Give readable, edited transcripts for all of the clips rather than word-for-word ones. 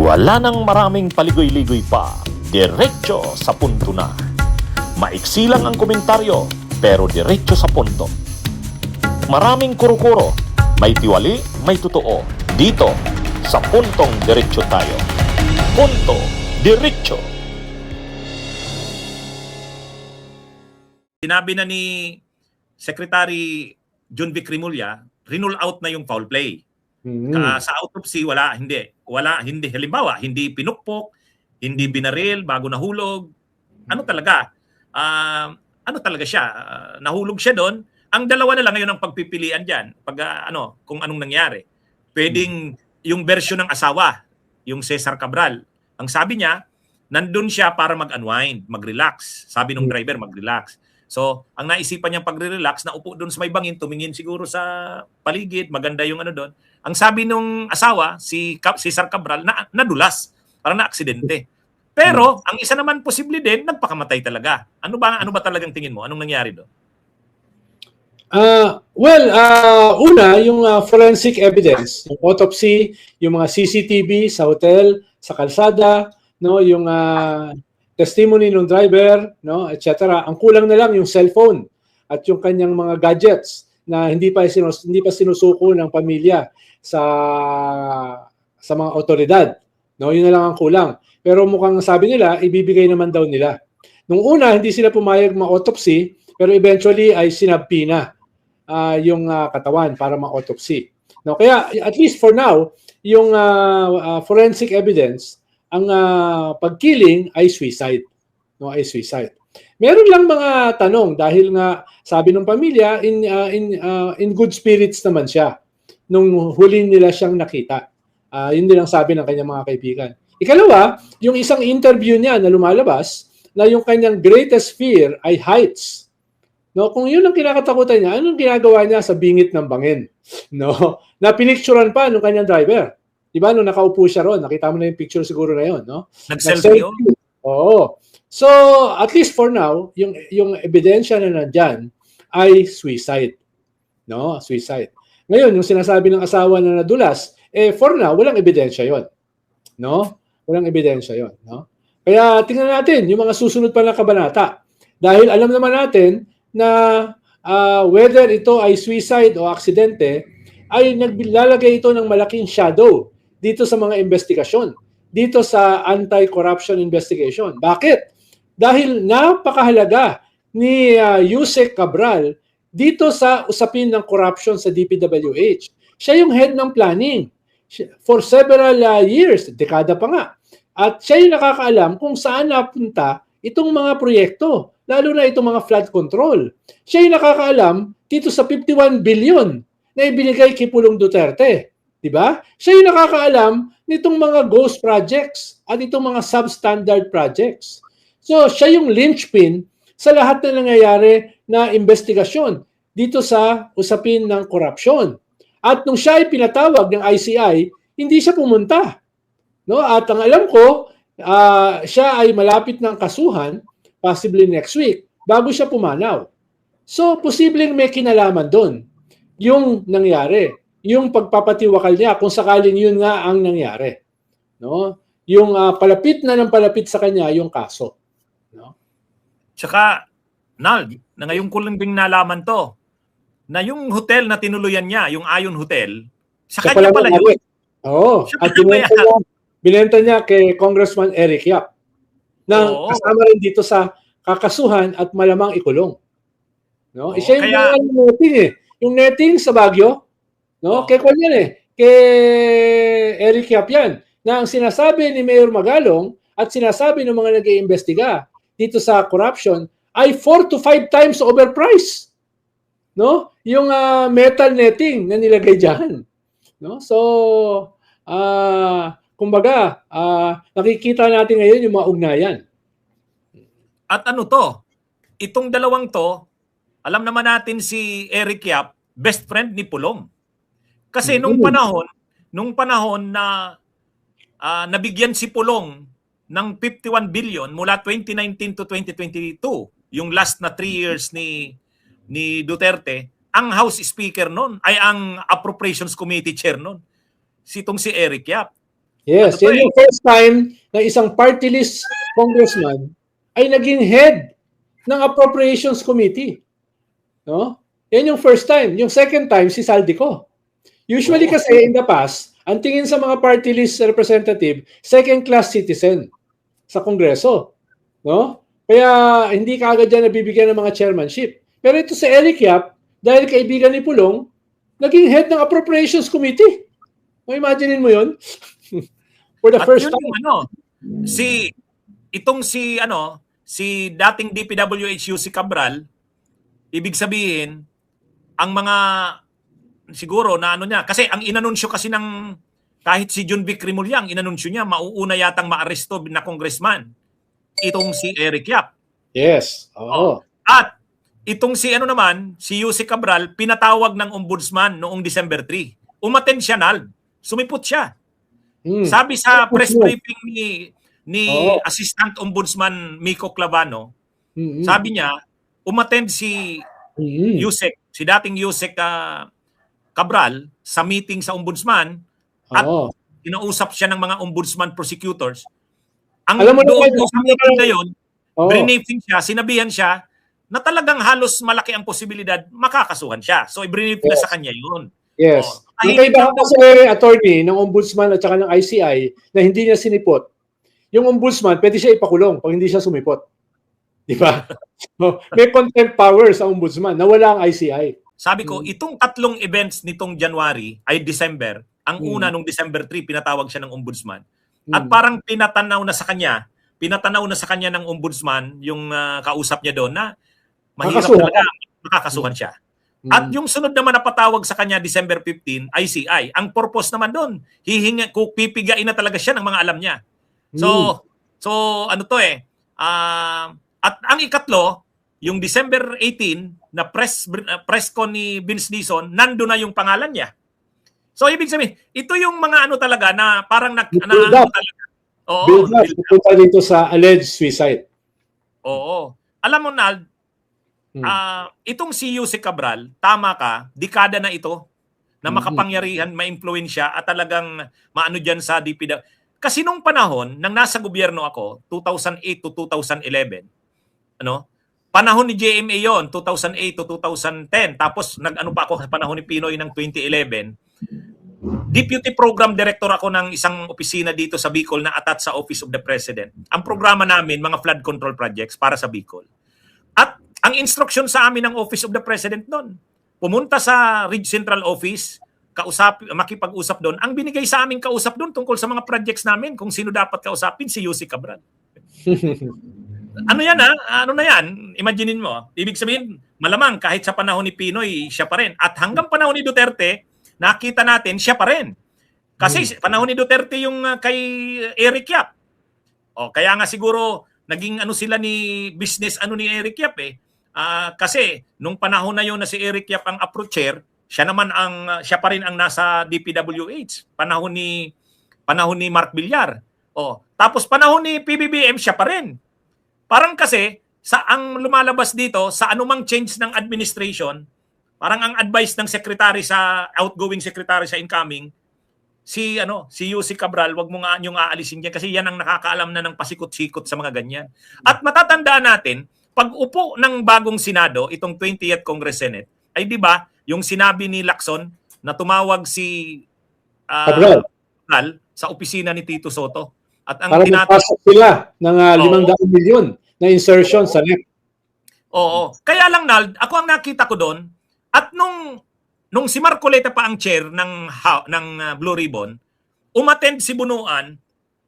Wala nang maraming paligoy-ligoy pa, diretso sa punto na. Maiksi lang ang komentaryo, pero diretso sa punto. Maraming kuro-kuro, may tiwali, may totoo. Dito, sa puntong diretso tayo. Punto diretso. Sinabi na ni Secretary John Vic Rimulya, rinule out na yung foul play. Sa autopsy, hindi. Halimbawa, hindi pinukpok, hindi binaril bago nahulog. Ano talaga siya? Nahulog siya doon. Ang dalawa na lang ngayon ang pagpipilian diyan pag kung anong nangyari. Pwedeng yung version ng asawa, yung Cesar Cabral. Ang sabi niya, nandun siya para mag-unwind, mag-relax. Sabi ng driver, mag-relax. So, ang naisipan niyang pagre-relax, naupo doon sa may bangin, tumingin siguro sa paligid, maganda yung doon. Ang sabi nung asawa, si Cesar Cabral, nadulas, parang na-aksidente. Pero, ang isa naman posible din, nagpakamatay talaga. Ano ba talagang tingin mo? Anong nangyari doon? Una, yung forensic evidence, yung autopsy, yung mga CCTV sa hotel, sa kalsada, no, yung testimony ng driver, no, etc. Ang kulang na lang yung cellphone at yung kanyang mga gadgets na hindi pa sinusuko ng pamilya sa mga otoridad. No, yun na lang ang kulang. Pero mukhang sabi nila, ibibigay naman daw nila. Nung una, hindi sila pumayag ma-autopsy, pero eventually ay sinabpi na yung katawan para ma-autopsy. No, kaya at least for now, yung forensic evidence, ang pagkilling ay suicide. No, ay suicide. Meron lang mga tanong dahil nga sabi ng pamilya in good spirits naman siya nung huli nila siyang nakita. Yun din ang sabi ng kanyang mga kaibigan. Ikalawa, yung isang interview niya na lumalabas na yung kanyang greatest fear ay heights. No, kung yun ang kinakatakutan niya, anong ginagawa niya sa bingit ng bangin? No, na pinicturean pa ng kanyang driver. 'Di ba nung nakaupo siya ron, nakita mo na yung picture siguro na 'yon, no? Nag-selfie. Oo. So, at least for now, yung ebidensya na nandiyan ay suicide. No, suicide. Ngayon, yung sinasabi ng asawa na nadulas, for now, walang ebidensya 'yon. No? Walang ebidensya 'yon, no? Kaya tingnan natin yung mga susunod pa na kabanata. Dahil alam naman natin na whether ito ay suicide o aksidente, ay naglalagay ito ng malaking shadow dito sa mga investigasyon, dito sa anti-corruption investigation. Bakit? Dahil napakahalaga ni Yusek Cabral dito sa usapin ng corruption sa DPWH. Siya yung head ng planning for several years, dekada pa nga. At siya yung nakakaalam kung saan napunta itong mga proyekto, lalo na itong mga flood control. Siya yung nakakaalam dito sa 51 billion na ibinigay kay Pulong Duterte. Diba? Siya yung nakakaalam nitong mga ghost projects at itong mga substandard projects. So, siya yung linchpin sa lahat na nangyayari na investigasyon dito sa usapin ng korupsyon. At nung siya ay pinatawag ng ICI, hindi siya pumunta. No? At ang alam ko, siya ay malapit ng kasuhan, possibly next week, bago siya pumanaw. So, posibleng may kinalaman doon yung nangyari. Yung pagpapatiwakal niya, kung sakaling yun nga ang nangyari. No? Yung palapit na ng palapit sa kanya, yung kaso. No? Tsaka, Nal, na ngayon ko lang ding nalaman to, na yung hotel na tinuluyan niya, yung Ayon Hotel, sa kanya pala yun. Oo. At binenta niya kay Congressman Eric Yap. Na kasama rin dito sa kakasuhan at malamang ikulong. No? Siya yung netting eh. Yung netting sa Baguio, no? Kay kwan yan eh. Kay Eric Yap yan. Na ang sinasabi ni Mayor Magalong at sinasabi ng mga nag-iimbestiga dito sa corruption ay 4 to 5 times overpriced. No? Yung metal netting na nilagay diyan. No? So, kumbaga, nakikita natin ngayon yung mga ugnayan. At ano to? Itong dalawang to, alam naman natin si Eric Yap, best friend ni Pulong. Kasi nung panahon na nabigyan si Pulong ng 51 billion mula 2019 to 2022, yung last na 3 years ni Duterte, ang House Speaker noon ay ang Appropriations Committee Chair noon, si Eric Yap. Yes, Ano to yan yung first time na isang party list congressman ay naging head ng Appropriations Committee. No? Yan yung first time. Yung second time, si Saldico. Usually Oo. kasi in the past, ang tingin sa mga party list representative, second-class citizen sa Kongreso. No? Kaya hindi kaagad yan nabibigyan ng mga chairmanship. Pero ito si Eric Yap, dahil kaibigan ni Pulong, naging head ng Appropriations Committee. Imaginein mo yun? For the At first yun time. yung si dating DPWH si Cabral, ibig sabihin, ang mga siguro na ano niya, kasi ang inanunsyo kasi ng kahit si John Vic Rimulya, ang inanunsyo niya, mauuna yatang maaresto na congressman. Itong si Eric Yap. Yes. Oo. At itong si si Yusek Cabral, pinatawag ng ombudsman noong December 3. Umattend siya, Nald. Sumipot siya. Sabi sa press briefing ni Assistant Ombudsman Miko Clavano, sabi niya, umattend si Yusek, si dating Yusek Cabral sa meeting sa ombudsman at kinausap siya ng mga ombudsman prosecutors. Ang Alam mo doon naman, sa meeting na yun, briefing siya, sinabihan siya na talagang halos malaki ang posibilidad makakasuhan siya. So, i-brief na sa kanya yun. Yes. Magkaiba kasi attorney ng ombudsman at saka ng ICI na hindi niya sinipot. Yung ombudsman, pwede siya ipakulong pag hindi siya sumipot. Di ba? May contempt power sa ombudsman na wala ang ICI. Sabi ko, itong tatlong events nitong January ay December. Ang una nung December 3, pinatawag siya ng ombudsman. At parang pinatanaw na sa kanya ng ombudsman yung kausap niya doon na mahirap talaga makakasuhan siya. At yung sunod naman na patawag sa kanya December 15, ICI. Ang purpose naman doon, pipigain na talaga siya ng mga alam niya. So ano to at ang ikatlo, yung December 18 na press con ni Vince Dizon, nando na yung pangalan niya. So ibig sabihin, ito yung mga ano talaga na parang build up dito sa alleged suicide. Oo. Alam mo, Nald, itong si Yusek Cabral, tama ka, dekada na ito na makapangyarihan, ma-impluwensya at talagang maano dyan sa DPW. Kasi nung panahon, nang nasa gobyerno ako, 2008 to 2011, panahon ni JMA yon 2008 to 2010, tapos nag-ano pa ako sa panahon ni Pinoy ng 2011, Deputy Program Director ako ng isang opisina dito sa Bicol na attached sa Office of the President. Ang programa namin, mga flood control projects para sa Bicol. At ang instruction sa amin ng Office of the President doon, pumunta sa Ridge Central Office, makipag-usap doon. Ang binigay sa aming kausap doon tungkol sa mga projects namin, kung sino dapat kausapin, si Yusek Cabral. Ano yan Ano na yan? Imaginein mo. Ibig sabihin, malamang kahit sa panahon ni Pinoy, siya pa rin. At hanggang panahon ni Duterte, nakita natin, siya pa rin. Kasi panahon ni Duterte yung kay Eric Yap. Kaya nga siguro, naging sila ni business ni Eric Yap kasi nung panahon na yun na si Eric Yap ang approacher, siya pa rin ang nasa DPWH. Panahon ni Mark Villar. Tapos panahon ni PBBM, siya pa rin. Parang kasi, ang lumalabas dito, sa anumang change ng administration, parang ang advice ng secretary sa outgoing secretary sa incoming, si Yusek Cabral, wag mo nga yung aalisin diyan kasi yan ang nakakaalam na ng pasikot-sikot sa mga ganyan. At matatandaan natin, pag upo ng bagong Senado, itong 20th Congress Senate, ay di ba, yung sinabi ni Lacson na tumawag si Cabral sa opisina ni Tito Soto. At ang tinatawag sila ng 500 milyon na insertion sa NEP. Oo. Kaya lang, Nald, ako ang nakita ko doon, at nung si Marcoleta pa ang chair ng Blue Ribbon, umattend si Bunuan.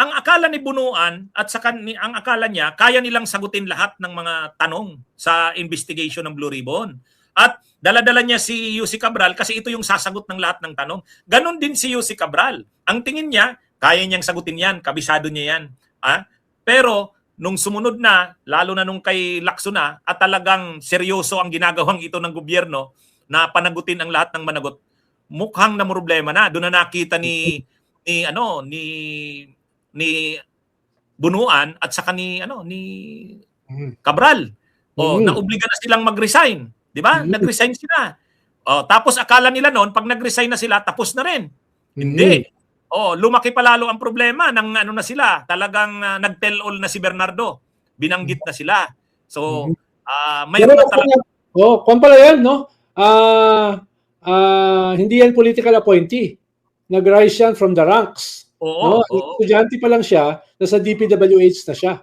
Ang akala ni Bunuan at ang akala niya, kaya nilang sagutin lahat ng mga tanong sa investigation ng Blue Ribbon. At dala-dala niya si Yusek Cabral kasi ito yung sasagot ng lahat ng tanong. Ganon din si Yusek Cabral. Ang tingin niya, kaya niyang sagutin yan, kabisado niya yan. Pero nung sumunod na, lalo na nung kay Lacson na, at talagang seryoso ang ginagawang ito ng gobyerno, na panagutin ang lahat ng managot, mukhang na problema na. Doon na nakita ni Bunuan at saka ni Cabral. Naobliga na silang mag-resign, 'di ba? Nag-resign sila. Tapos akala nila noon pag nag-resign na sila tapos na rin. Hindi. lumaki pa lalo ang problema ng ano na sila, talagang nag-tell all na si Bernardo. Binanggit na sila. So, mayroon na talaga. Kung pala yan, no? Hindi yan political appointee. Nag-rise yan from the ranks. No? Estudyante pa lang siya, nasa DPWH na siya.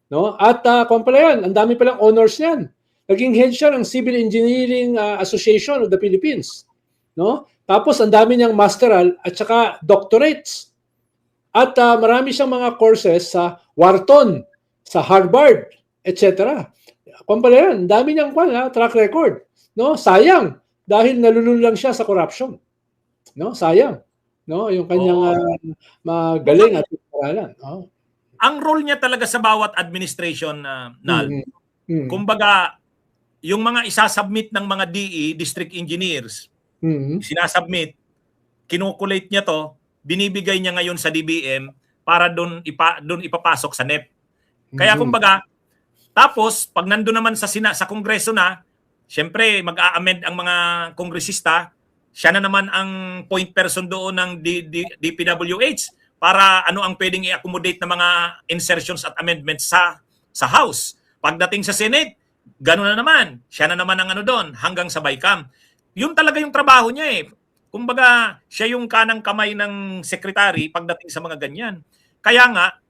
No? At kung pala yan, ang dami palang honors niyan. Naging head siya ng Civil Engineering Association of the Philippines. No? Tapos ang dami niyang masteral at saka doctorates. At marami siyang mga courses sa Wharton, sa Harvard, etc. Kung pala yan, ang dami niyang track record. No? Sayang dahil nalulun lang siya sa corruption. No? Sayang. No? Yung kanyang magaling at paralan. Ang role niya talaga sa bawat administration, Nal, kumbaga, yung mga isasubmit ng mga DE, district engineers, sinasubmit, kinukulate niya to, binibigay niya ngayon sa DBM para doon ipapasok sa NEP. Kaya kumbaga, tapos pag nandoon naman sa Kongreso na, syempre mag-a-amend ang mga kongresista, siya na naman ang point person doon ng DPWH para ano ang pwedeng i-accommodate na mga insertions at amendments sa House. Pagdating sa Senate, gano'n na naman. Siya na naman ang ano doon hanggang sa BICAM. Yun talaga yung trabaho niya eh. Kumbaga, siya yung kanang kamay ng secretary pagdating sa mga ganyan. Kaya nga,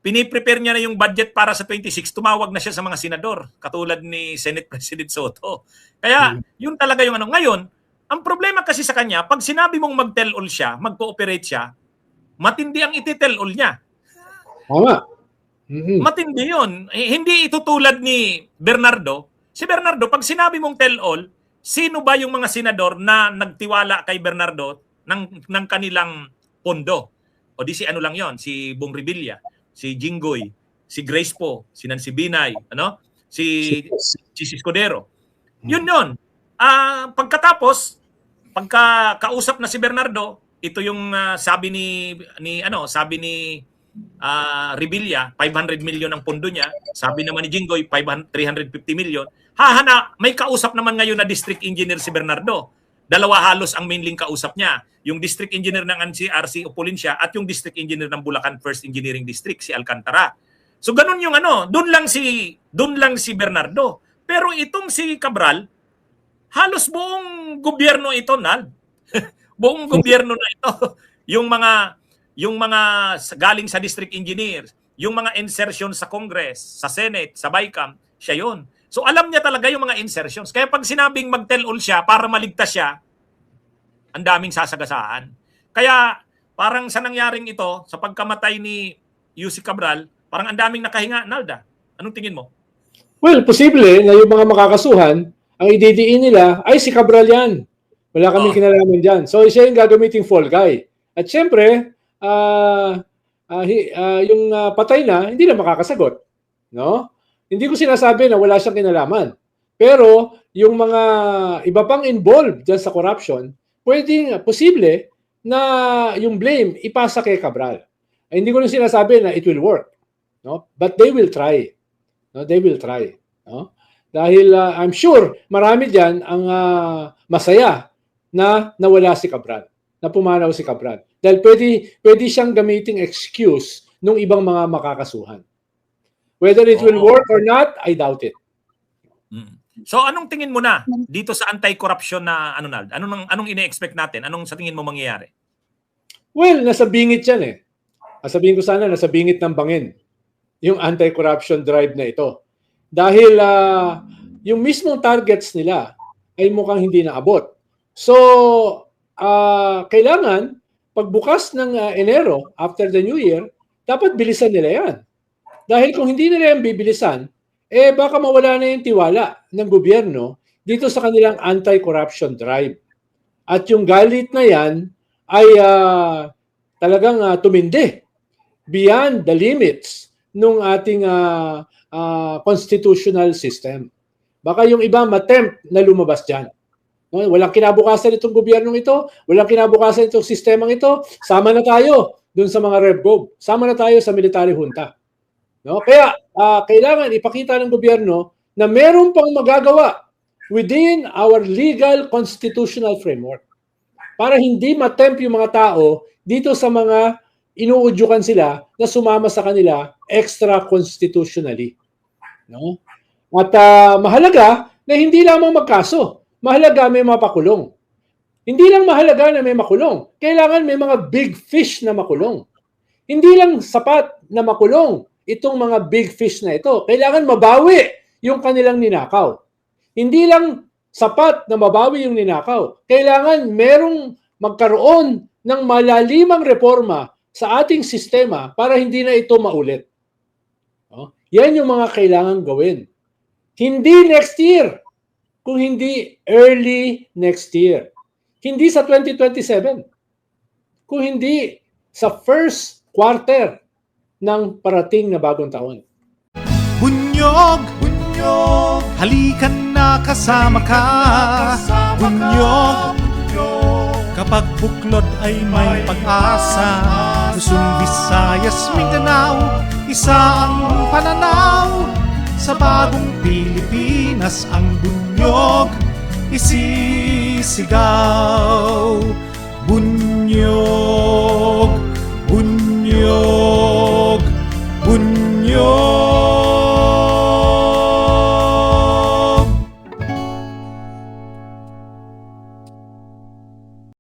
piniprepare niya na yung budget para sa 26, tumawag na siya sa mga senador, katulad ni Senate President Soto. Kaya, yun talaga yung ano. Ngayon, ang problema kasi sa kanya, pag sinabi mong mag-tell all siya, mag-cooperate siya, matindi ang iti-tell all niya. Matindi yun. Hindi itutulad ni Bernardo. Si Bernardo, pag sinabi mong tell all, sino ba yung mga senador na nagtiwala kay Bernardo ng kanilang pondo? O di si ano lang yon, si Bong Revilla, si Jinggoy, si Grace Po, si Nancy Binay, si Escudero. Yun. Pagkatapos, pagkakausap na si Bernardo, ito yung sabi ni Revilla, 500 million ang pondo niya. Sabi naman ni Jinggoy, 350 million. May kausap naman ngayon na district engineer si Bernardo. Dalawa halos ang mainling kausap niya. Yung district engineer ng NCRC o Polincia at yung district engineer ng Bulacan First Engineering District, si Alcantara. So ganun yung doon lang si Bernardo. Pero itong si Cabral, halos buong gobyerno ito, Nal. Buong gobyerno na ito. Yung mga galing sa district engineers, yung mga insertions sa Congress, sa Senate, sa BICAM, siya yun. So alam niya talaga yung mga insertions. Kaya pag sinabing mag-tell all siya para maligtas siya, ang daming sasagasaan. Kaya parang sa nangyaring ito, sa pagkamatay ni UC Cabral, parang ang daming nakahinga, Nalda. Anong tingin mo? Well, posible na yung mga makakasuhan, ang ididiin nila ay si Cabral yan. Wala kaming kinalaman dyan. So siya yung gagamiting fall guy. At syempre, yung patay na, hindi na makakasagot. No? Hindi ko sinasabi na wala siyang kinalaman. Pero yung mga iba pang involved dyan sa corruption, posible na yung blame ipasa kay Cabral. Hindi ko rin sinasabi na it will work. No? But they will try. No? They will try. No? Dahil I'm sure marami dyan ang masaya na nawala si Cabral, na pumanaw si Cabral. Dahil pwede siyang gamiting excuse ng ibang mga makakasuhan. Whether it will work or not, I doubt it. So anong tingin mo na dito sa anti-corruption na Nald? Anong ine-expect natin? Anong sa tingin mo mangyayari? Well, nasa bingit yan eh. Sabihin ko sana, nasa bingit ng bangin yung anti-corruption drive na ito. Dahil yung mismong targets nila ay mukhang hindi naabot. So, kailangan, pagbukas ng Enero, after the New Year, dapat bilisan nila yan. Dahil kung hindi nila yan bibilisan, baka mawala na yung tiwala ng gobyerno dito sa kanilang anti-corruption drive. At yung galit na yan ay talagang tumindi beyond the limits ng ating constitutional system. Baka yung iba matempt na lumabas dyan. No? Walang kinabukasan itong gobyernong ito, walang kinabukasan itong sistemang ito, sama na tayo dun sa mga RevGov, sama na tayo sa military junta. No? Kaya kailangan ipakita ng gobyerno na meron pang magagawa within our legal constitutional framework para hindi matempt yung mga tao dito sa mga inuudyukan sila na sumama sa kanila extra-constitutionally. No? At mahalaga na hindi lamang magkaso. Mahalaga may mapakulong. Hindi lang mahalaga na may makulong. Kailangan may mga big fish na makulong. Hindi lang sapat na makulong itong mga big fish na ito. Kailangan mabawi yung kanilang ninakaw. Hindi lang sapat na mabawi yung ninakaw. Kailangan merong magkaroon ng malalimang reforma sa ating sistema para hindi na ito maulit. No? Yan yung mga kailangan gawin. Hindi next year, kung hindi early next year. Hindi sa 2027, kung hindi sa first quarter ng parating na bagong taon. Bunyog, bunyog, halikan na kasama ka. Bunyog, kapag buklod ay may pag-asa. Luzon, Visayas, Mindanao, isa ang pananaw. Sa bagong Pilipinas ang bunyog isisigaw. Bunyog.